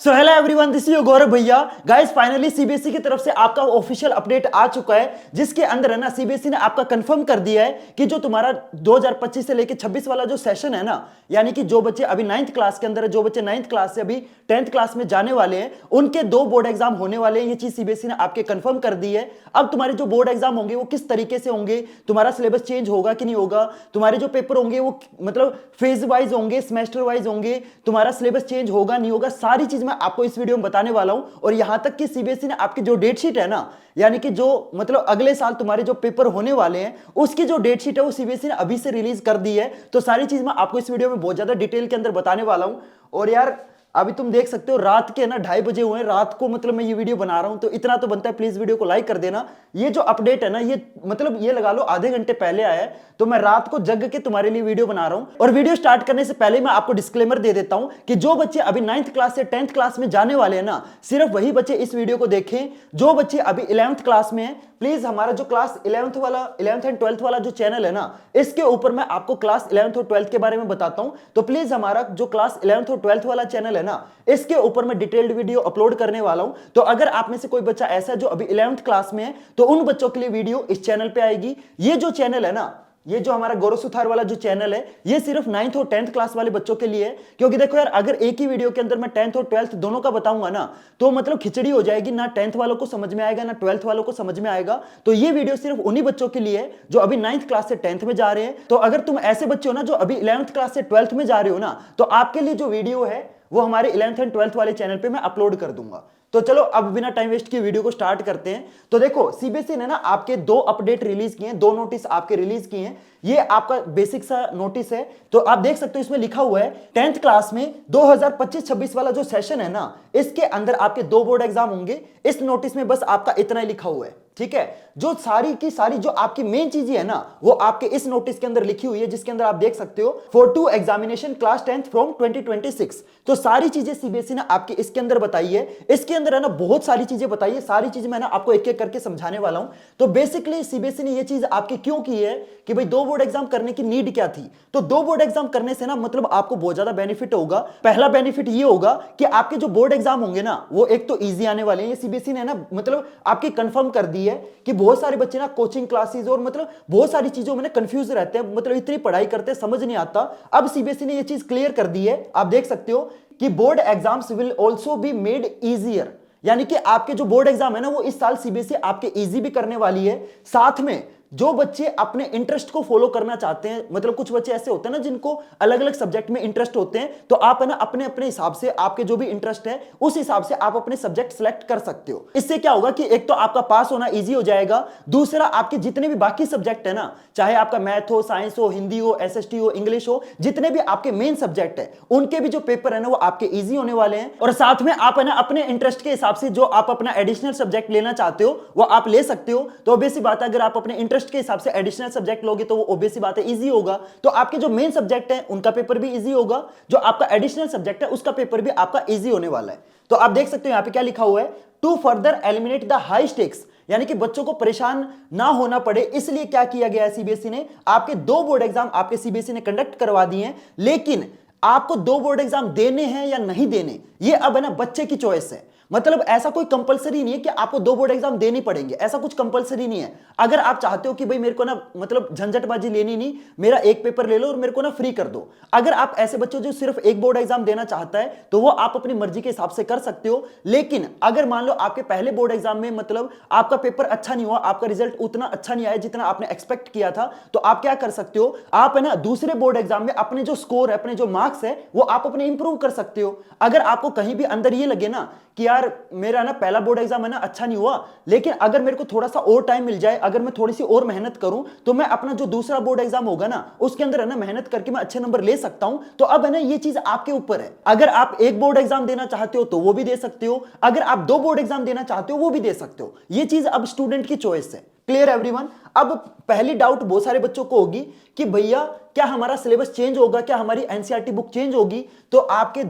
So hello everyone, this is Gaurav भैया। Guys finally CBSE की तरफ से आपका ऑफिशियल अपडेट आ चुका है, जिसके अंदर है ना सीबीएसई ने आपका कंफर्म कर दिया है कि जो तुम्हारा 2025 से लेके 26 वाला जो सेशन है ना, यानी कि जो बच्चे अभी 9th क्लास के अंदर है, जो बच्चे 9th क्लास से अभी 10th क्लास में जाने वाले हैं, उनके 2 बोर्ड एग्जाम होने वाले हैं। ये चीज सीबीएसई ने आपके कंफर्म कर दी है। अब तुम्हारे जो बोर्ड एग्जाम होंगे वो किस तरीके से होंगे, तुम्हारा सिलेबस चेंज होगा कि नहीं होगा, तुम्हारे जो पेपर होंगे वो मतलब फेज वाइज होंगे, सेमेस्टर वाइज होंगे, तुम्हारा सिलेबस चेंज होगा नहीं होगा, सारी चीज मैं आपको इस वीडियो में बताने वाला हूं। और यहां तक कि सीबीएसई ने आपकी जो डेट शीट है ना, यानी कि जो मतलब अगले साल तुम्हारे जो पेपर होने वाले हैं उसकी जो डेट शीट है वो सीबीएसई ने अभी से रिलीज कर दी है। तो सारी चीज मैं आपको इस वीडियो में बहुत ज्यादा डिटेल के अंदर बताने वाला हूं। और यार अभी तुम देख सकते हो रात के ना 2:30 बजे हुए हैं, रात को मतलब मैं ये वीडियो बना रहा हूं, तो इतना तो बनता है प्लीज वीडियो को लाइक कर देना। ये जो अपडेट है ना, ये मतलब ये लगा लो आधे घंटे पहले आया है, तो मैं रात को जग के तुम्हारे लिए वीडियो बना रहा हूं। और वीडियो स्टार्ट करने से पहले मैं आपको डिस्क्लेमर दे देता हूं कि जो बच्चे अभी 9th क्लास से 10th क्लास में जाने वाले हैं ना, सिर्फ वही बच्चे इस वीडियो को देखें। जो बच्चे अभी 11th क्लास में हैं, प्लीज हमारा जो क्लास 11th एंड 12th वाला जो चैनल है ना, इसके ऊपर मैं आपको क्लास 11th और 12th के बारे में बताता हूं। तो प्लीज हमारा जो क्लास 11th और 12th वाला चैनल है ना, इसके ऊपर मैं डिटेल्ड वीडियो अपलोड करने वाला हूं। तो अगर आप में से कोई बच्चा ऐसा है जो अभी 11th क्लास में है, तो उन बच्चों के लिए वीडियो इस चैनल पे आएगी। ये जो चैनल है ना, ये जो हमारा गौरव सुथार वाला जो चैनल है, ये सिर्फ 9th और 10th क्लास वाले बच्चों के लिए है। क्योंकि देखो यार, अगर एक ही वीडियो के अंदर मैं 10th और 12th दोनों का बताऊंगा ना, तो मतलब खिचड़ी हो जाएगी, ना 10th वालों को समझ में आएगा ना 12th वालों को समझ में आएगा। तो ये वीडियो सिर्फ उन्हीं बच्चों के लिए है जो अभी 9th क्लास से 10th में जा रहे हैं। तो अगर तुम ऐसे बच्चे हो ना जो अभी 11th क्लास से 12th में जा रहे हो ना, तो आपके लिए जो वीडियो है वो हमारे 11th एंड 12th वाले चैनल पे मैं अपलोड कर दूंगा। तो चलो अब बिना टाइम वेस्ट किए वीडियो को स्टार्ट करते हैं। तो देखो सीबीएसई ने ना आपके 2 अपडेट रिलीज किए हैं, 2 नोटिस आपके रिलीज किए हैं। ये आपका बेसिक सा नोटिस है, तो आप देख सकते हो इसमें लिखा हुआ है 10th क्लास में 2025-26 वाला जो सेशन है ना, इसके अंदर आपके 2 बोर्ड एग्जाम होंगे। इस नोटिस में बस आपका इतना ही लिखा हुआ है, ठीक है। जो सारी की सारी जो आपकी मेन चीजें है ना, वो आपके इस नोटिस के अंदर लिखी हुई है, जिसके अंदर आप देख सकते हो for to examination class 10th from 2026। तो सारी चीजें सीबीएसई ने आपके इसके अंदर बताई है। इसके अंदर है ना बहुत सारी चीजें बताई है, सारी चीजें मैं ना आपको एक एक करके समझाने वाला हूं। तो बेसिकली सीबीएसई ने ये चीज आपकी क्यों की है कि भाई 2 बोर्ड एग्जाम करने की नीड क्या थी। तो 2 बोर्ड एग्जाम करने से ना मतलब आपको बहुत ज्यादा बेनिफिट होगा। पहला बेनिफिट ये होगा कि आपके जो बोर्ड एग्जाम होंगे ना, वो एक तो ईजी आने वाले हैं। ये सीबीएसई ने ना मतलब आपकी कंफर्म कर दी है कि बहुत सारे बच्चे ना कोचिंग क्लासेस और मतलब बहुत सारी चीजों में कंफ्यूज रहते हैं, मतलब इतनी पढ़ाई करते हैं समझ नहीं आता। अब सीबीएसई ने ये चीज क्लियर कर दी है। आप देख सकते हो कि board exams will also be made easier, यानी कि आपके जो बोर्ड एग्जाम है ना, वो इस साल सीबीएसई आपके इजी भी करने वाली है। साथ में जो बच्चे अपने इंटरेस्ट को फॉलो करना चाहते हैं, मतलब कुछ बच्चे ऐसे होते हैं ना जिनको अलग अलग सब्जेक्ट में इंटरेस्ट होते हैं, तो आप है ना अपने अपने हिसाब से आपके जो भी इंटरेस्ट है उस हिसाब से आप अपने सब्जेक्ट सेलेक्ट कर सकते हो। इससे क्या होगा कि एक तो आपका पास होना इजी हो जाएगा, दूसरा आपके जितने भी बाकी सब्जेक्ट है ना, चाहे आपका मैथ हो, साइंस हो, हिंदी हो, एसएसटी हो, इंग्लिश हो, जितने भी आपके मेन सब्जेक्ट है उनके भी जो पेपर है ना वो आपके इजी होने वाले हैं। और साथ में आप है ना अपने इंटरेस्ट के हिसाब से जो आप अपना एडिशनल सब्जेक्ट लेना चाहते हो वो आप ले सकते हो। तो ऑब्वियस बात है, अगर आप अपने इंटरेस्ट के हिसाब से एडिशनल सब्जेक्ट लोगे तो वो ऑब्वियस बात है इजी होगा। तो आपके जो मेन सब्जेक्ट है उनका पेपर भी इजी होगा, जो आपका एडिशनल सब्जेक्ट है उसका पेपर भी आपका इजी होने वाला है। तो आप देख सकते हो यहां पे क्या लिखा हुआ है, to further eliminate the high stakes, यानी कि बच्चों को परेशान ना होना पड़े, इसलिए क्या किया गया है सीबीएसई ने, आपके 2 बोर्ड एग्जाम आपके सीबीएसई ने कंडक्ट करवा दिए हैं। लेकिन आपको 2 बोर्ड एग्जाम देने हैं या नहीं देने, ये अब है ना बच्चे की चॉइस है। मतलब ऐसा कोई कंपलसरी नहीं है कि आपको 2 बोर्ड एग्जाम देनी पड़ेंगे, ऐसा कुछ कंपलसरी नहीं है। अगर आप चाहते हो कि भाई मेरे को ना मतलब झंझटबाजी लेनी नहीं, मेरा एक पेपर ले लो और मेरे को ना फ्री कर दो, अगर आप ऐसे बच्चे जो सिर्फ एक बोर्ड एग्जाम देना चाहता है तो वो आप अपनी मर्जी के हिसाब से कर सकते हो। लेकिन अगर मान लो आपके पहले बोर्ड एग्जाम में मतलब आपका पेपर अच्छा नहीं हुआ, आपका रिजल्ट उतना अच्छा नहीं आया जितना आपने एक्सपेक्ट किया था, तो आप क्या कर सकते हो, आप है ना दूसरे बोर्ड एग्जाम में अपने जो स्कोर है, अपने जो मार्क्स है, वो आप अपने इंप्रूव कर सकते हो। अगर आपको कहीं भी अंदर ये लगे ना कि यार मेरा ना पहला बोर्ड एग्जाम है ना अच्छा नहीं हुआ, लेकिन अगर मेरे को थोड़ा सा और टाइम मिल जाए, अगर मैं थोड़ी सी और मेहनत करूं, तो मैं अपना जो दूसरा बोर्ड एग्जाम होगा ना उसके अंदर है ना मेहनत करके मैं अच्छे नंबर ले सकता हूं। तो अब है ना ये चीज आपके ऊपर है। अगर आप एक बोर्ड एग्जाम देना चाहते हो तो वो भी दे सकते हो, अगर आप 2 बोर्ड एग्जाम देना चाहते हो वो भी दे सकते हो। ये चीज अब स्टूडेंट की चॉइस है। Clear everyone. अब पहली डाउट बहुत सारे बच्चों को होगी कि भैया क्या हमारा सिलेबस चेंज होगा, क्या हमारी एनसीईआरटी बुक चेंज होगी। तो आपके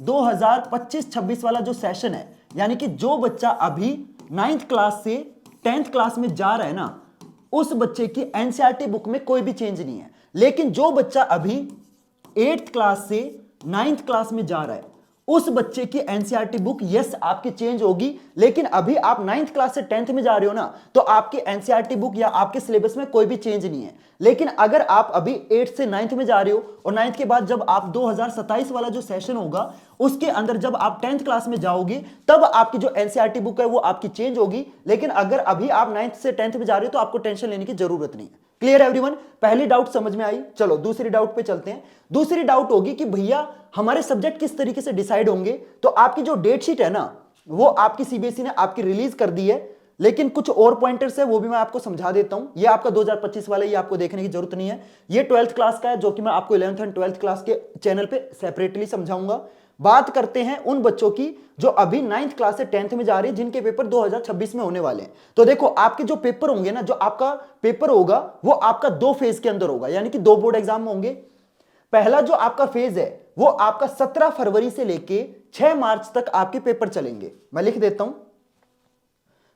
2025-26 वाला जो सेशन है, यानी कि जो बच्चा अभी 9th क्लास से 10th क्लास में जा रहा है ना, उस बच्चे की एनसीईआरटी बुक में कोई भी चेंज नहीं है। लेकिन जो बच्चा अभी 8th क्लास से नाइन्थ क्लास में जा रहा है उस बच्चे की एनसीईआरटी बुक यस आपकी चेंज होगी, लेकिन अभी आप नाइन्थ क्लास से 10th में जा रहे हो ना, तो आपकी एनसीईआरटी बुक या आपके सिलेबस में कोई भी चेंज नहीं है। लेकिन अगर आप अभी 8th से 9th में जा रहे हो और 9th के बाद जब आप 2027 वाला जो सेशन होगा उसके अंदर जब आप 10th क्लास में जाओगे तब आपकी जो एनसीईआरटी बुक है वो आपकी चेंज होगी। लेकिन अगर अभी आप 9th से 10th में जा रहे हो तो आपको टेंशन लेने की जरूरत नहीं है। Clear everyone? पहली डाउट समझ में आई। चलो दूसरी डाउट पे चलते हैं। दूसरी डाउट होगी कि भैया हमारे सब्जेक्ट किस तरीके से डिसाइड होंगे। तो आपकी जो डेट शीट है ना वो आपकी सीबीएसई ने आपकी रिलीज कर दी है, लेकिन कुछ और पॉइंटर्स है वो भी मैं आपको समझा देता हूं। ये आपका 2025 वाला, ये आपको देखने की जरूरत नहीं है। ये 12th क्लास का है जो कि मैं आपको 11th एंड 12th क्लास के चैनल पे सेपरेटली समझाऊंगा। बात करते हैं उन बच्चों की जो अभी 9th क्लास से 10th में जा रहे हैं जिनके पेपर 2026 में होने वाले हैं। तो देखो आपके जो पेपर होंगे ना, जो आपका पेपर होगा वो आपका 2 फेज के अंदर होगा, यानी कि 2 बोर्ड एग्जाम होंगे। पहला जो आपका फेज है वो आपका 17 फरवरी से लेके 6 मार्च तक आपके पेपर चलेंगे। मैं लिख देता हूं,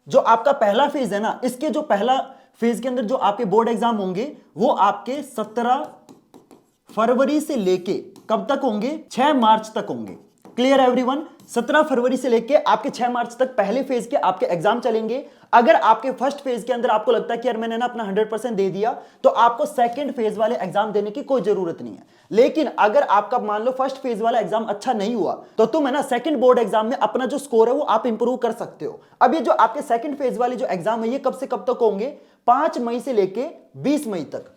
जो आपका पहला फेज है ना, इसके जो पहला फेज के अंदर जो आपके बोर्ड एग्जाम होंगे वो आपके 17 फरवरी से लेके कब तक होंगे? 6 मार्च तक होंगे। Clear everyone? 17 फरवरी से लेके आपके 6 मार्च तक पहले फेज के आपके एग्जाम चलेंगे। अगर आपके फर्स्ट फेज के अंदर आपको लगता है कि यार मैंने ना अपना 100% दे दिया, तो आपको सेकंड फेज वाले एग्जाम देने की कोई जरूरत नहीं है। लेकिन अगर आपका मान लो फर्स्ट फेज वाला एग्जाम अच्छा नहीं हुआ तो तुम है ना सेकंड बोर्ड एग्जाम में अपना जो स्कोर है वो आप इंप्रूव कर सकते हो। अब ये जो आपके सेकंड फेज वाले जो एग्जाम है ये कब से कब तक होंगे? 5 मई से लेके 20 मई तक।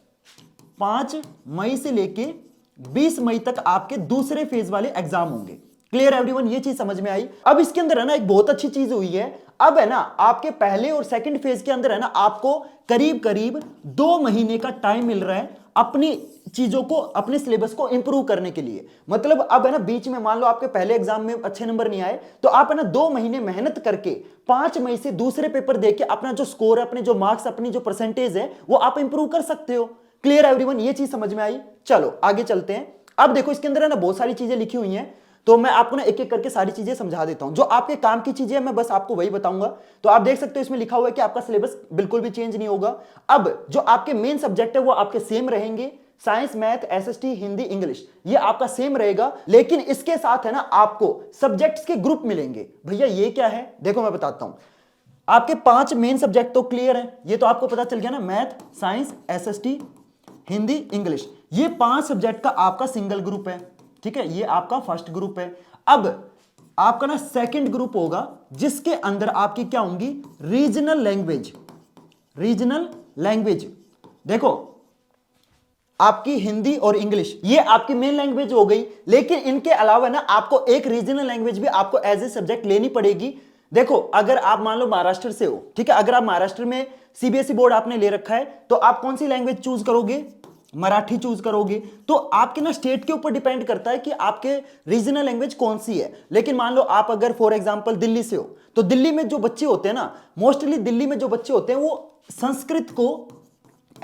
5 मई से लेके 20 मई तक आपके दूसरे फेज वाले एग्जाम होंगे। Clear everyone? ये चीज समझ में आई। अब इसके अंदर है ना एक बहुत अच्छी चीज हुई है। अब है ना आपके पहले और सेकंड फेज के अंदर है ना आपको करीब करीब 2 महीने का टाइम मिल रहा है अपनी चीजों को, अपने सिलेबस को इंप्रूव करने के लिए। मतलब अब है ना बीच में मान लो आपके पहले एग्जाम में अच्छे नंबर नहीं आए तो आप है ना 2 महीने मेहनत करके 5 मई से दूसरे पेपर देके अपना जो स्कोर है, अपने जो मार्क्स, अपनी जो परसेंटेज है वो आप इंप्रूव कर सकते हो। Clear everyone? ये चीज समझ में आई। चलो आगे चलते हैं। अब देखो इसके अंदर है ना बहुत सारी चीजें लिखी हुई हैं, तो मैं आपको ना एक एक करके सारी चीजें समझा देता हूं। जो आपके काम की चीजें मैं बस आपको वही बताऊंगा। तो आप देख सकते हो इसमें लिखा हुआ है कि आपका सिलेबस बिल्कुल भी चेंज नहीं होगा। अब जो आपके मेन सब्जेक्ट है वो आपके सेम रहेंगे। Science, math, SST, Hindi, English, ये आपका सेम रहेगा। लेकिन इसके साथ है ना आपको सब्जेक्ट्स के ग्रुप मिलेंगे। भैया ये क्या है? देखो मैं बताता हूं। आपके 5 मेन सब्जेक्ट तो क्लियर है, ये तो आपको पता चल गया ना, math, science, SST, Hindi, English. ये 5 सब्जेक्ट का आपका सिंगल ग्रुप है। ठीक है, ये आपका फर्स्ट ग्रुप है। अब आपका ना सेकंड ग्रुप होगा जिसके अंदर आपकी क्या होंगी? Regional language. रीजनल लैंग्वेज देखो आपकी हिंदी और इंग्लिश ये आपकी मेन लैंग्वेज हो गई, लेकिन इनके अलावा ना आपको एक रीजनल लैंग्वेज भी आपको एज ए सब्जेक्ट लेनी पड़ेगी। देखो अगर आप मान लो महाराष्ट्र से हो, ठीक है, अगर आप महाराष्ट्र में सीबीएसई बोर्ड आपने ले रखा है तो आप कौन सी लैंग्वेज चूज करोगे? मराठी चूज करोगे। तो आपके ना स्टेट के ऊपर डिपेंड करता है कि आपके रीजनल लैंग्वेज कौन सी है। लेकिन मान लो आप अगर फॉर एग्जांपल दिल्ली से हो, तो दिल्ली में जो बच्चे होते हैं ना, मोस्टली दिल्ली में जो बच्चे होते हैं वो संस्कृत को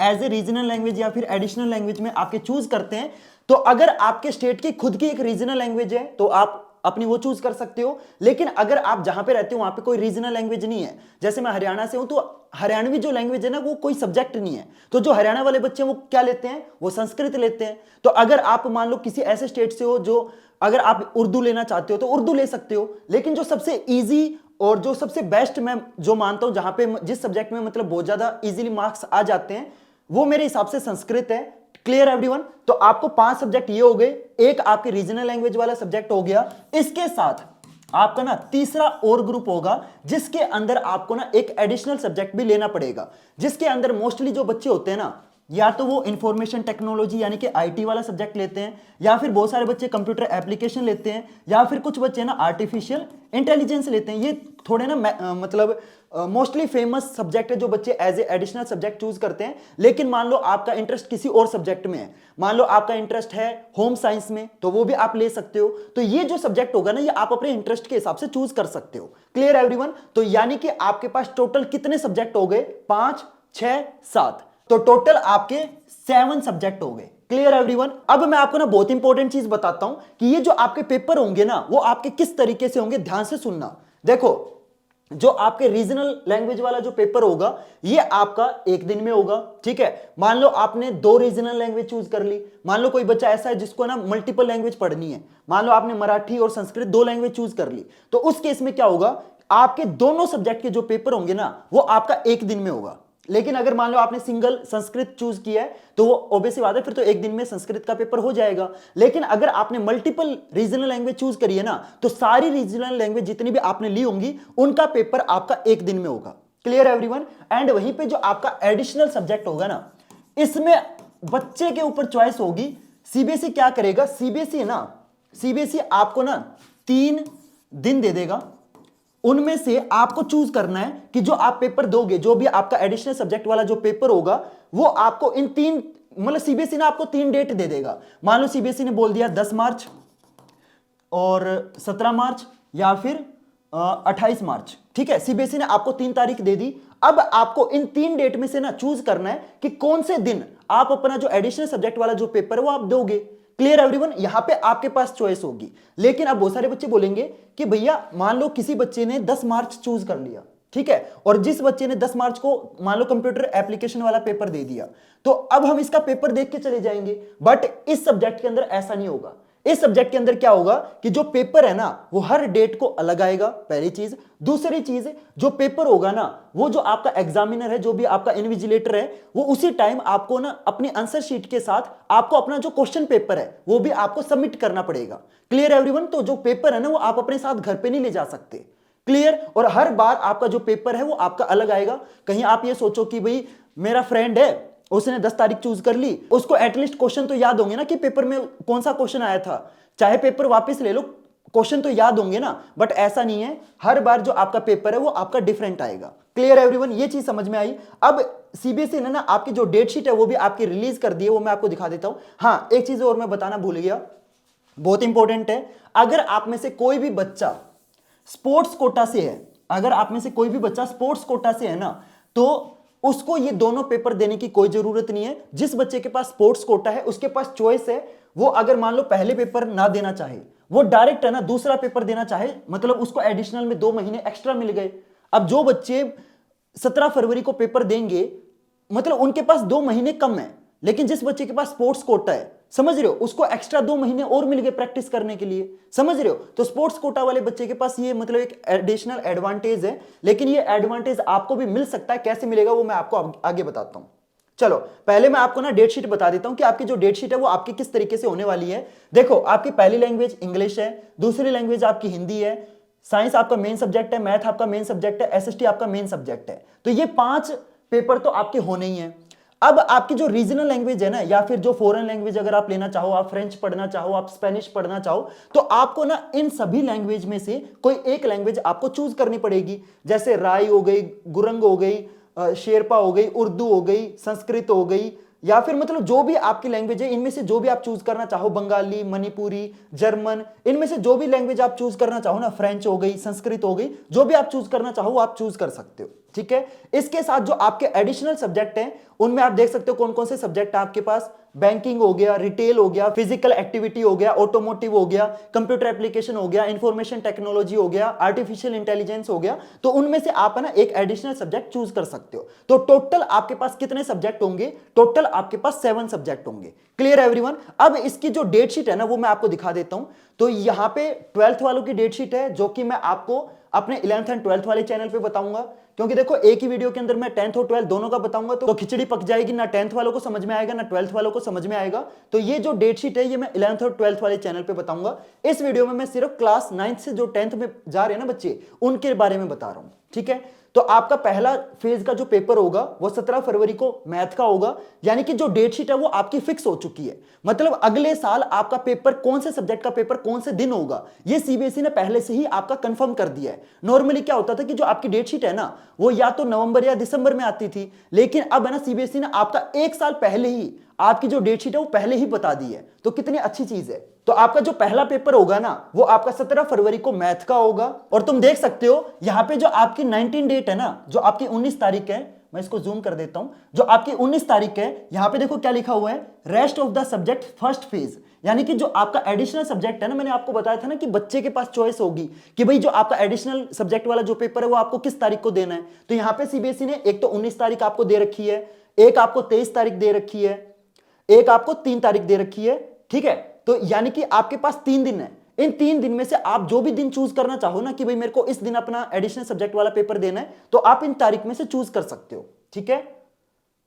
एज ए रीजनल लैंग्वेज या फिर एडिशनल लैंग्वेज में आपके चूज करते हैं। तो अगर आपके स्टेट की खुद की एक रीजनल लैंग्वेज है तो आप अपनी वो चूज कर सकते हो। लेकिन अगर आप जहां पे रहते हो वहां पे कोई रीजनल लैंग्वेज नहीं है, जैसे मैं हरियाणा से हूं तो हरियाणवी जो लैंग्वेज है ना वो कोई सब्जेक्ट नहीं है, तो जो हरियाणा वाले बच्चे हैं वो क्या लेते हैं? वो संस्कृत लेते हैं। तो अगर आप मान लो किसी ऐसे स्टेट से हो जो अगर आप उर्दू लेना चाहते हो तो उर्दू ले सकते हो। लेकिन जो सबसे ईजी और जो सबसे बेस्ट मैं जो मानता हूं, जहां पे जिस सब्जेक्ट में मतलब बहुत ज्यादा इजीली मार्क्स आ जाते हैं, वो मेरे हिसाब से संस्कृत है। Clear everyone? तो आपको 5 सब्जेक्ट ये हो गए, एक आपके रीजनल लैंग्वेज वाला सब्जेक्ट हो गया। इसके साथ आपका ना तीसरा और ग्रुप होगा जिसके अंदर आपको ना एक एडिशनल सब्जेक्ट भी लेना पड़ेगा, जिसके अंदर मोस्टली जो बच्चे होते हैं ना या तो वो इंफॉर्मेशन टेक्नोलॉजी यानी कि आईटी वाला सब्जेक्ट लेते हैं, या फिर बहुत सारे बच्चे कंप्यूटर एप्लीकेशन लेते हैं, या फिर कुछ बच्चे ना आर्टिफिशियल इंटेलिजेंस लेते हैं। ये थोड़े ना मतलब मोस्टली फेमस सब्जेक्ट है जो बच्चे as a additional subject choose करते हैं। लेकिन मान लो आपका इंटरेस्ट किसी और सब्जेक्ट में है, मान लो आपका इंटरेस्ट है होम साइंस में, तो वो भी आप ले सकते हो। तो ये जो सब्जेक्ट होगा ना ये आप अपने इंटरेस्ट के हिसाब से चूज कर सकते हो। Clear everyone? तो यानी कि आपके पास टोटल कितने सब्जेक्ट हो गए? 5, 6, 7। तो टोटल आपके 7 सब्जेक्ट हो गए। Clear everyone? अब मैं आपको ना बहुत इंपॉर्टेंट चीज बताता हूं कि ये जो आपके पेपर होंगे ना वो आपके किस तरीके से होंगे। ध्यान से सुनना। देखो जो आपके रीजनल लैंग्वेज वाला जो पेपर होगा ये आपका एक दिन में होगा, ठीक है। मान लो आपने दो रीजनल लैंग्वेज चूज कर ली, मान लो कोई बच्चा ऐसा है जिसको ना मल्टीपल लैंग्वेज पढ़नी है, मान लो आपने मराठी और संस्कृत दो लैंग्वेज चूज कर ली, तो उस केस में क्या होगा, आपके दोनों सब्जेक्ट के जो पेपर होंगे ना वो आपका एक दिन में होगा। लेकिन अगर मान लो आपने सिंगल संस्कृत चूज किया है तो वो ऑब्वियसली बात है, फिर तो एक दिन में संस्कृत का पेपर हो जाएगा। लेकिन अगर आपने मल्टीपल रीजनल लैंग्वेज चूज करी है ना, तो सारी रीजनल लैंग्वेज जितनी भी आपने ली होंगी उनका पेपर आपका एक दिन में होगा। Clear everyone. एंड वहीं पे जो आपका एडिशनल सब्जेक्ट होगा ना, इसमें बच्चे के ऊपर चॉइस होगी। सीबीएसई क्या करेगा, सीबीएसई है ना, सीबीएसई आपको ना 3 दिन दे देगा, उनमें से आपको चूज करना है कि जो आप पेपर दोगे, जो भी आपका एडिशनल सब्जेक्ट वाला जो पेपर होगा वो आपको इन 3, मतलब सीबीएसई ने आपको 3 डेट दे देगा। मान लो सीबीएसई ने बोल दिया 10 मार्च और 17 मार्च या फिर 28 मार्च, ठीक है। सीबीएसई ने आपको 3 तारीख दे दी। अब आपको इन 3 डेट में से ना चूज करना है कि कौन से दिन आप अपना जो एडिशनल सब्जेक्ट वाला जो पेपर है वो आप दोगे। Clear everyone. यहां पे आपके पास चॉइस होगी। लेकिन अब बहुत सारे बच्चे बोलेंगे कि भैया मान लो किसी बच्चे ने 10 मार्च चूज कर लिया, ठीक है, और जिस बच्चे ने 10 मार्च को मान लो कंप्यूटर एप्लीकेशन वाला पेपर दे दिया, तो अब हम इसका पेपर देख के चले जाएंगे। बट इस सब्जेक्ट के अंदर ऐसा नहीं होगा। इस सब्जेक्ट के अंदर क्या होगा कि जो पेपर है ना वो हर डेट को अलग आएगा, पहली चीज। दूसरी चीज, जो पेपर होगा ना वो जो आपका एग्जामिनर है, जो भी आपका इन्विजिलेटर है, वो उसी टाइम आपको ना अपनी आंसर शीट के साथ आपको अपना जो क्वेश्चन पेपर है वो भी आपको सबमिट करना पड़ेगा। Clear everyone. तो जो पेपर है ना वो आप अपने साथ घर पे नहीं ले जा सकते। क्लियर। और हर बार आपका जो पेपर है वो आपका अलग आएगा। कहीं आप ये सोचो कि भाई मेरा फ्रेंड है, उसने 10 तारीख चूज कर ली, उसको एटलीस्ट क्वेश्चन तो याद होंगे ना कि पेपर में कौन सा क्वेश्चन आया था, चाहे पेपर वापस ले लो, क्वेश्चन तो याद होंगे ना। बट ऐसा नहीं है, हर बार जो आपका पेपर है वो आपका डिफरेंट आएगा। Clear everyone. ये चीज समझ में आई। अब सीबीएसई ने ना आपकी जो डेट शीट है वो भी आपकी रिलीज कर दी है, वो मैं आपको दिखा देता हूं। हाँ, एक चीज और मैं बताना भूल गया, बहुत इंपॉर्टेंट है। अगर आप में से कोई भी बच्चा स्पोर्ट्स कोटा से है, अगर आप में से कोई भी बच्चा स्पोर्ट्स कोटा से है ना, तो उसको ये दोनों पेपर देने की कोई जरूरत नहीं है। जिस बच्चे के पास स्पोर्ट्स कोटा है उसके पास चॉइस है, वो अगर मान लो पहले पेपर ना देना चाहे, वो डायरेक्ट है ना दूसरा पेपर देना चाहे, मतलब उसको एडिशनल में 2 महीने एक्स्ट्रा मिल गए। अब जो बच्चे 17 फरवरी को पेपर देंगे, मतलब उनके पास 2 महीने कम है। लेकिन जिस बच्चे के पास स्पोर्ट्स कोटा है, समझ रहे हो, उसको एक्स्ट्रा 2 महीने और मिल गए प्रैक्टिस करने के लिए। समझ रहे हो। तो स्पोर्ट्स कोटा वाले बच्चे के पास ये मतलब एक एडिशनल एडवांटेज है। लेकिन ये एडवांटेज आपको भी मिल सकता है, कैसे मिलेगा वो मैं आपको आगे बताता हूं। चलो पहले मैं आपको ना डेट शीट बता देता हूं कि आपकी जो डेट शीट है वो आपकी किस तरीके से होने वाली है। देखो, आपकी पहली लैंग्वेज इंग्लिश है, दूसरी लैंग्वेज आपकी हिंदी है, साइंस आपका मेन सब्जेक्ट है, मैथ आपका मेन सब्जेक्ट है, एसएसटी आपका मेन सब्जेक्ट है। तो ये 5 पेपर तो आपके होने ही हैं। अब आपकी जो रीजनल लैंग्वेज है ना, या फिर जो फॉरेन लैंग्वेज अगर आप लेना चाहो, आप फ्रेंच पढ़ना चाहो, आप स्पेनिश पढ़ना चाहो, तो आपको ना इन सभी लैंग्वेज में से कोई एक लैंग्वेज आपको चूज करनी पड़ेगी। जैसे राई हो गई, गुरंग हो गई, शेरपा हो गई, उर्दू हो गई, संस्कृत हो गई, या फिर मतलब जो भी आपकी लैंग्वेज है इनमें से जो भी आप चूज करना चाहो, बंगाली, मणिपुरी, जर्मन, इनमें से जो भी लैंग्वेज आप चूज करना चाहो ना, फ्रेंच हो गई, संस्कृत हो गई, जो भी आप चूज करना चाहो आप चूज कर सकते हो। ठीक है। इसके साथ जो आपके एडिशनल सब्जेक्ट हैं उनमें आप देख सकते हो कौन कौन से सब्जेक्ट है आपके पास। बैंकिंग हो गया, रिटेल हो गया, फिजिकल एक्टिविटी हो गया, ऑटोमोटिव हो गया, कंप्यूटर एप्लीकेशन हो गया, इंफॉर्मेशन टेक्नोलॉजी हो गया, आर्टिफिशियल इंटेलिजेंस हो गया। तो उनमें से आप ना एक एडिशनल सब्जेक्ट चूज कर सकते हो। तो टोटल आपके पास कितने सब्जेक्ट होंगे? टोटल आपके पास 7 सब्जेक्ट होंगे। Clear everyone. अब इसकी जो डेट शीट है ना वो मैं आपको दिखा देता हूं। तो यहां पे 12th वालों की डेट शीट है, जो कि मैं आपको अपने 11th एंड 12th वाले चैनल पे बताऊंगा। क्योंकि देखो, एक ही वीडियो के अंदर मैं 10th और 12th दोनों का बताऊंगा तो खिचड़ी पक जाएगी, ना 10th वालों को समझ में आएगा ना 12th वालों को समझ में आएगा। तो ये जो डेट शीट है ये मैं 11th और 12th वाले चैनल पे बताऊंगा। इस वीडियो में मैं सिर्फ क्लास 9th से जो 10th में जा रहे हैं ना बच्चे, उनके बारे में बता रहा हूं। ठीक है। तो आपका पहला फेज का जो पेपर होगा वो 17 फरवरी को मैथ का होगा। यानी कि जो डेट शीट है वो आपकी फिक्स हो चुकी है। मतलब अगले साल आपका पेपर, कौन से सब्जेक्ट का पेपर कौन से दिन होगा, ये सीबीएसई ने पहले से ही आपका कंफर्म कर दिया है। नॉर्मली क्या होता था कि जो आपकी डेट शीट है ना वो या तो नवंबर या दिसंबर में आती थी, लेकिन अब है ना सीबीएसई ने आपका 1 साल पहले ही आपकी जो डेट शीट है वो पहले ही बता दी है। तो कितनी अच्छी चीज है। तो आपका जो पहला पेपर होगा ना वो आपका 17 फरवरी को मैथ का होगा। और तुम देख सकते हो यहां पे जो आपकी 19 डेट है ना, जो आपकी 19 तारीख है, मैं इसको जूम कर देता हूं, जो आपकी 19 तारीख है, यहां पे देखो क्या लिखा हुआ है, rest of the subject first phase, यानी कि जो आपका एडिशनल सब्जेक्ट है ना, मैंने आपको बताया था ना कि बच्चे के पास चॉइस होगी कि भाई जो आपका एडिशनल सब्जेक्ट वाला जो पेपर है वो आपको किस तारीख को देना है। तो यहां पे सीबीएसई ने एक तो 19 तारीख आपको दे रखी है, एक आपको 23 तारीख दे रखी है, एक आपको 3 तारीख दे रखी है, ठीक है। तो यानी कि आपके पास 3 दिन है, इन 3 दिन में से आप जो भी दिन चूज करना चाहो ना कि भाई मेरे को इस दिन अपना एडिशनल सब्जेक्ट वाला पेपर देना है, तो आप इन तारीख में से चूज कर सकते हो, ठीक है।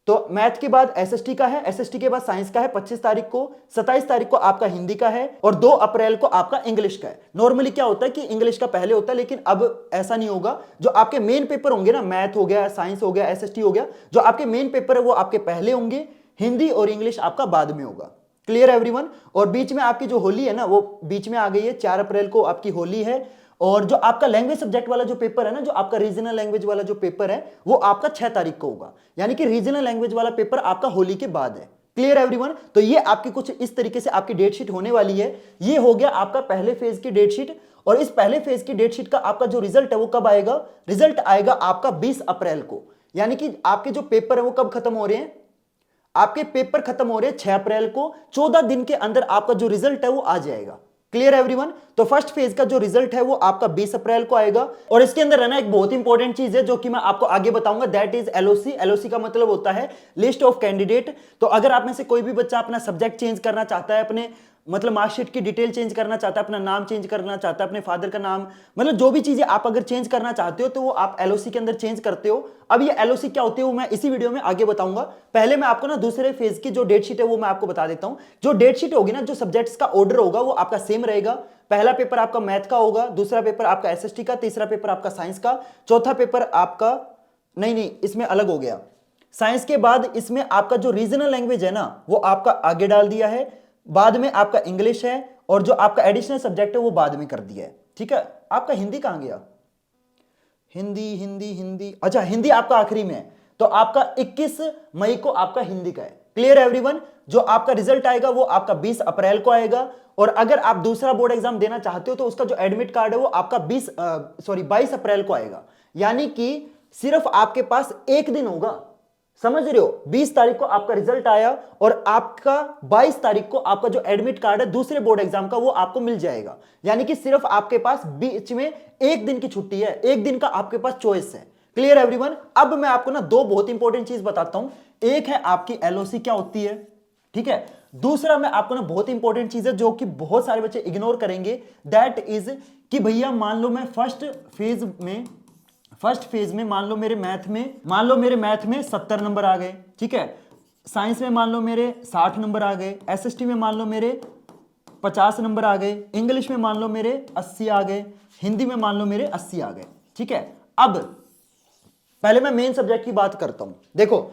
तो मैथ के बाद एसएसटी का है, एसएसटी के बाद साइंस का है 25 तारीख को, 27 तारीख को आपका हिंदी का है और 2 अप्रैल को आपका इंग्लिश का है। नॉर्मली क्या होता है कि इंग्लिश का पहले होता है, लेकिन अब ऐसा नहीं होगा। जो आपके मेन पेपर होंगे ना, मैथ हो गया, साइंस हो गया, एसएसटी हो गया, जो आपके मेन पेपर है वो आपके पहले होंगे, हिंदी और इंग्लिश आपका बाद में होगा। Clear everyone. और बीच में आपकी जो होली है ना वो बीच में आ गई है, 4 अप्रैल को आपकी होली है। और जो आपका लैंग्वेज सब्जेक्ट वाला जो पेपर है ना, जो आपका रीजनल लैंग्वेज वाला जो पेपर है वो आपका 6 तारीख को होगा, यानी कि रीजनल लैंग्वेज वाला पेपर आपका होली के बाद है। Clear everyone. तो ये आपकी कुछ इस तरीके से आपकी डेट शीट होने वाली है। ये हो गया आपका पहले फेज की डेट शीट। और इस पहले फेज की डेट शीट का आपका जो रिजल्ट है वो कब आएगा? रिजल्ट आएगा आपका 20 अप्रैल को, यानी कि आपके जो पेपर है वो कब खत्म हो रहे हैं? आपके पेपर खत्म हो रहे हैं 6 अप्रैल को। 14 दिन के अंदर आपका जो रिजल्ट है वो आ जाएगा। Clear everyone. तो फर्स्ट फेज का जो रिजल्ट है वो आपका 20 अप्रैल को आएगा। और इसके अंदर है ना एक बहुत इंपॉर्टेंट चीज है जो कि मैं आपको आगे बताऊंगा, दैट इज एलओसी। एलओसी का मतलब होता है लिस्ट ऑफ कैंडिडेट। तो अगर आप में से कोई भी बच्चा अपना सब्जेक्ट चेंज करना चाहता है, अपने मतलब मार्कशीट की डिटेल चेंज करना चाहता है, अपना नाम चेंज करना चाहता है, अपने फादर का नाम, मतलब जो भी चीजें आप अगर चेंज करना चाहते हो तो वो आप एलओसी के अंदर चेंज करते हो। अब ये एलओसी क्या होती है वो मैं इसी वीडियो में आगे बताऊंगा। पहले मैं आपको ना दूसरे फेज की जो डेट शीट है वो मैं आपको बता देता हूं। जो डेट शीट होगी ना, जो सब्जेक्ट्स का ऑर्डर होगा वो आपका सेम रहेगा। पहला पेपर आपका मैथ का होगा, दूसरा पेपर आपका एसएसटी का, तीसरा पेपर आपका साइंस का, चौथा पेपर आपका नहीं इसमें अलग हो गया। साइंस के बाद इसमें आपका जो रीजनल लैंग्वेज है ना वो आपका आगे डाल दिया है, बाद में आपका इंग्लिश है और जो आपका एडिशनल सब्जेक्ट है वो बाद में कर दिया है। ठीक है। आपका हिंदी कहां गया? हिंदी अच्छा, हिंदी आपका आखिरी में है। तो आपका 21 मई को आपका हिंदी का है। Clear everyone. जो आपका रिजल्ट आएगा वो आपका 20 अप्रैल को आएगा। और अगर आप दूसरा बोर्ड एग्जाम देना चाहते हो तो उसका जो एडमिट कार्ड है वो आपका 22 अप्रैल को आएगा। यानी कि सिर्फ आपके पास एक दिन होगा, समझ रहे हो? 20 तारीख को आपका रिजल्ट आया और आपका 22 तारीख को आपका जो एडमिट कार्ड है दूसरे बोर्ड एग्जाम का वो आपको मिल जाएगा। यानी कि सिर्फ आपके पास बीच में एक दिन की छुट्टी है, एक दिन का आपके पास चॉइस है। Clear everyone. अब मैं आपको ना 2 बहुत इंपॉर्टेंट चीज बताता हूं। एक है आपकी एलओसी क्या होती है, ठीक है। दूसरा मैं आपको ना बहुत इंपॉर्टेंट चीज है जो कि बहुत सारे बच्चे इग्नोर करेंगे, दैट इज कि भैया मान लो मैं फर्स्ट फेज में मान लो मेरे मैथ में 70 नंबर आ गए, ठीक है। साइंस में मान लो मेरे 60 नंबर आ गए, एसएसटी में मान लो मेरे 50 नंबर आ गए, इंग्लिश में मान लो मेरे 80 आ गए, हिंदी में मान लो मेरे 80 आ गए, ठीक है। अब पहले मैं मेन सब्जेक्ट की बात करता हूं। देखो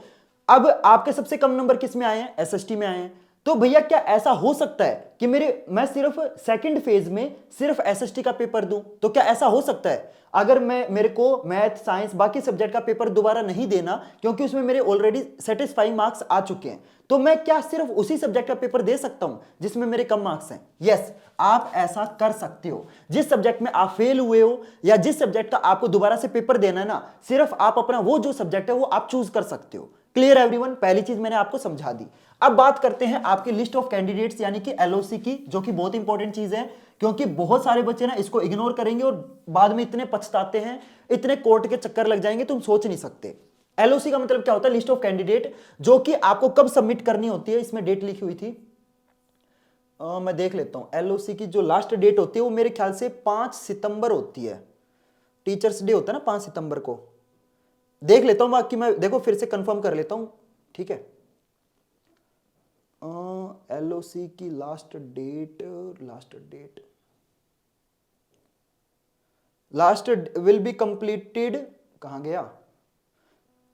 अब आपके सबसे कम नंबर किस में आए हैं? एसएसटी में आए हैं। तो भैया क्या ऐसा हो सकता है कि मैं सिर्फ सेकंड फेज में सिर्फ एसएसटी का पेपर दूं? तो क्या ऐसा हो सकता है? अगर मेरे को मैथ साइंस बाकी सब्जेक्ट का पेपर दोबारा नहीं देना क्योंकि उसमें मेरे ऑलरेडी सेटिस्फाइंग मार्क्स आ चुके हैं, तो मैं क्या सिर्फ उसी सब्जेक्ट का पेपर दे सकता हूं जिसमें मेरे कम मार्क्स हैं? यस, आप ऐसा कर सकते हो। जिस सब्जेक्ट में आप फेल हुए हो या जिस सब्जेक्ट का आपको दोबारा से पेपर देना है ना, सिर्फ आप अपना वो जो सब्जेक्ट है वो आप चूज कर सकते हो। Clear everyone. पहली चीज मैंने आपको समझा दी। अब बात करते हैं आपकी लिस्ट ऑफ कैंडिडेट्स यानी कि एलओसी की, जो कि बहुत इंपॉर्टेंट चीज है क्योंकि बहुत सारे बच्चे ना इसको इग्नोर करेंगे और बाद में इतने पछताते हैं, इतने कोर्ट के चक्कर लग जाएंगे, तुम सोच नहीं सकते। एलओसी का मतलब क्या होता है? लिस्ट ऑफ कैंडिडेट, जो कि आपको कब सबमिट करनी होती है। इसमें डेट लिखी हुई थी, मैं देख लेता हूं। एलओसी की जो लास्ट डेट होती है वो मेरे ख्याल से 5 सितंबर होती है। टीचर्स डे होता है ना 5 सितंबर को। देख लेता हूं, बाकी मैं देखो फिर से कंफर्म कर लेता हूं, ठीक है। एलओसी की लास्ट विल बी कंप्लीटेड, कहां गया?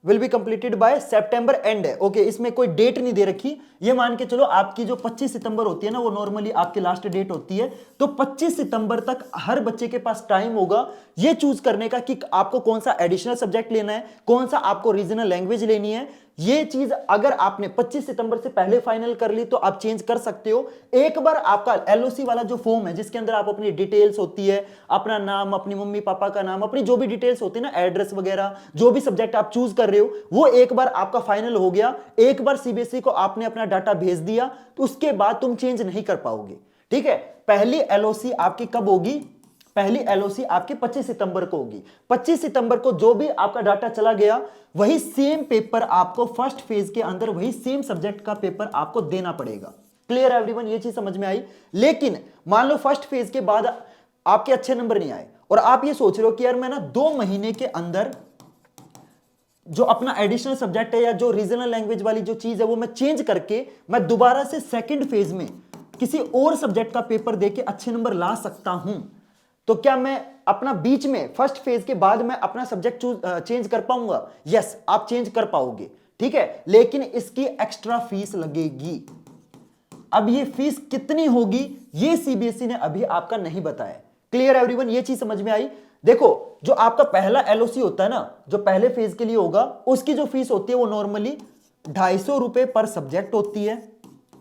Will be completed by September and है। ओके, इसमें कोई डेट नहीं दे रखी। ये मान के चलो आपकी जो 25 सितंबर होती है ना वो नॉर्मली आपकी लास्ट डेट होती है। तो 25 सितंबर तक हर बच्चे के पास टाइम होगा ये चूज करने का कि आपको कौन सा एडिशनल सब्जेक्ट लेना है, कौन सा आपको रीजनल लैंग्वेज लेनी है, ये चीज अगर आपने 25 सितंबर से पहले फाइनल कर ली तो आप चेंज कर सकते हो। एक बार आपका एलओसी वाला जो फॉर्म है जिसके अंदर आप अपनी डिटेल्स होती है, अपना नाम, अपनी मम्मी पापा का नाम, अपनी जो भी डिटेल्स होती है ना, एड्रेस वगैरह, जो भी सब्जेक्ट आप चूज कर रहे हो, वो एक बार आपका फाइनल हो गया, एक बार सीबीएसई को आपने अपना डाटा भेज दिया, तो उसके बाद तुम चेंज नहीं कर पाओगे। ठीक है, पहली एलओसी आपकी कब होगी? पहली एलओसी आपकी 25 सितंबर को होगी। 25 सितंबर को जो भी आपका डाटा चला गया, वही सेम पेपर आपको फर्स्ट फेज के अंदर, वही सेम सब्जेक्ट का पेपर आपको देना पड़ेगा। क्लियर एवरीवन, ये चीज समझ में आई? लेकिन मान लो फर्स्ट फेज के बाद आपके अच्छे नंबर नहीं आए और आप ये सोच रहे हो कि यार मैं ना 2 महीने के अंदर जो अपना एडिशनल सब्जेक्ट है या जो रीजनल लैंग्वेज वाली जो चीज है वो मैं चेंज करके मैं दोबारा से सेकंड फेज में किसी और सब्जेक्ट का पेपर देके अच्छे नंबर ला सकता हूं, तो क्या मैं अपना बीच में फर्स्ट फेज के बाद मैं अपना सब्जेक्ट चेंज कर पाऊंगा? यस, आप चेंज कर पाओगे। ठीक है, लेकिन इसकी एक्स्ट्रा फीस लगेगी। अब ये फीस कितनी होगी ये सीबीएसई ने अभी आपका नहीं बताया। क्लियर एवरीवन, ये चीज समझ में आई? देखो, जो आपका पहला एलओसी होता है ना, जो पहले फेज के लिए होगा, उसकी जो फीस होती है वो नॉर्मली 250 रुपए पर सब्जेक्ट होती है।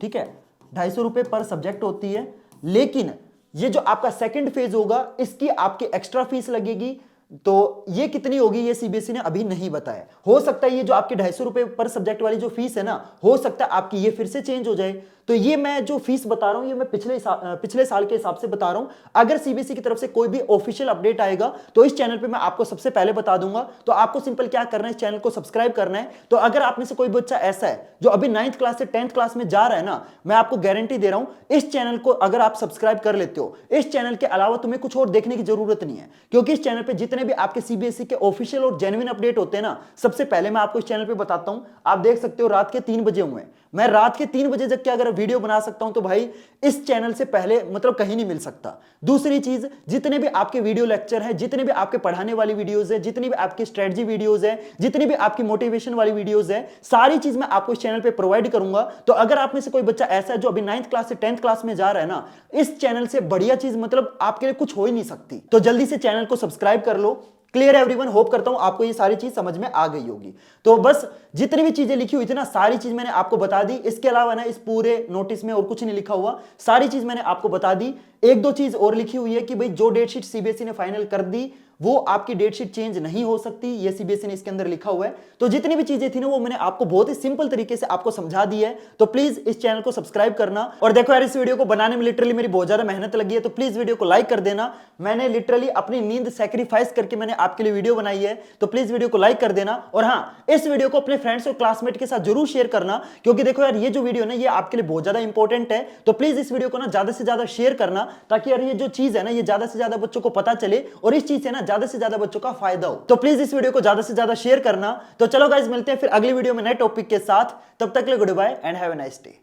ठीक है, 250 रुपए पर सब्जेक्ट होती है। लेकिन ये जो आपका सेकंड फेज होगा, इसकी आपकी एक्स्ट्रा फीस लगेगी। तो ये कितनी होगी ये सीबीएसई ने अभी नहीं बताया। हो सकता है ये जो आपके 250 रुपए पर सब्जेक्ट वाली जो फीस है ना, हो सकता है आपकी ये फिर से चेंज हो जाए। तो ये मैं जो फीस बता रहा हूं ये मैं पिछले साल के हिसाब से बता रहा हूं। अगर सीबीएसई की तरफ से कोई भी ऑफिशियल अपडेट आएगा तो इस चैनल पे मैं आपको सबसे पहले बता दूंगा। तो आपको सिंपल क्या करना है, इस चैनल को सब्सक्राइब करना है। तो अगर आप में से कोई बच्चा ऐसा है जो अभी 9th क्लास से 10th क्लास में जा रहा है ना, मैं आपको गारंटी दे रहा हूं, इस चैनल को अगर आप सब्सक्राइब कर लेते हो, इस चैनल के अलावा तुम्हें कुछ और देखने की जरूरत नहीं है। क्योंकि इस चैनल पे जितने भी आपके सीबीएसई के ऑफिशियल और जेन्युइन अपडेट होते हैं ना, सबसे पहले मैं आपको इस चैनल पे बताता हूं। आप देख सकते हो रात के 3 बजे हुए, मैं रात के 3 बजे जग के अगर वीडियो बना सकता हूं तो भाई इस चैनल से पहले मतलब कहीं नहीं मिल सकता। दूसरी चीज, जितने भी आपके वीडियो लेक्चर है, जितने भी आपके पढ़ाने वाली वीडियोस है, जितनी भी आपकी स्ट्रेटजी वीडियोस है, जितनी भी आपकी मोटिवेशन वाली वीडियोस है, सारी चीज मैं आपको इस चैनल पे प्रोवाइड करूंगा। तो अगर आप में से कोई बच्चा ऐसा है जो अभी 9th क्लास से 10th क्लास में जा रहा है ना, इस चैनल से बढ़िया चीज मतलब आपके लिए कुछ हो ही नहीं सकती। तो जल्दी से चैनल को सब्सक्राइब कर लो। क्लियर एवरीवन, होप करता हूं आपको ये सारी चीज समझ में आ गई होगी। तो बस जितनी भी चीजें लिखी हुई थी ना, सारी चीज मैंने आपको बता दी। इसके अलावा ना इस पूरे नोटिस में और कुछ नहीं लिखा हुआ, सारी चीज मैंने आपको बता दी। एक दो चीज और लिखी हुई है कि भाई जो डेट शीट सीबीएसई ने फाइनल कर दी वो आपकी डेट शीट चेंज नहीं हो सकती, ये सीबीएसई ने इसके अंदर लिखा हुआ है। तो जितनी भी चीजें थी ना वो मैंने आपको बहुत ही सिंपल तरीके से आपको समझा दी है। तो प्लीज इस चैनल को सब्सक्राइब करना। और देखो यार, इस वीडियो को बनाने में लिटरली मेरी बहुत ज्यादा मेहनत लगी है, तो प्लीज वीडियो को लाइक कर देना। मैंने लिटरली अपनी नींद सैक्रिफाइस करके मैंने आपके लिए वीडियो बनाई है, तो प्लीज वीडियो को लाइक कर देना। और हाँ, इस वीडियो को अपने फ्रेंड्स और क्लासमेट के साथ जरूर शेयर करना, क्योंकि देखो यार, ये जो वीडियो ना ये आपके लिए बहुत ज्यादा इंपॉर्टेंट है। तो प्लीज इस वीडियो को ना ज्यादा से ज्यादा शेयर करना, ताकि यार ये जो चीज है ना ये ज्यादा से ज्यादा बच्चों को पता चले और इस चीज से ना ज्यादा से ज्यादा बच्चों का फायदा हो। तो प्लीज इस वीडियो को ज्यादा से ज्यादा शेयर करना। तो चलो गाइस, मिलते हैं फिर अगली वीडियो में नए टॉपिक के साथ। तब तक के लिए goodbye and have a nice day.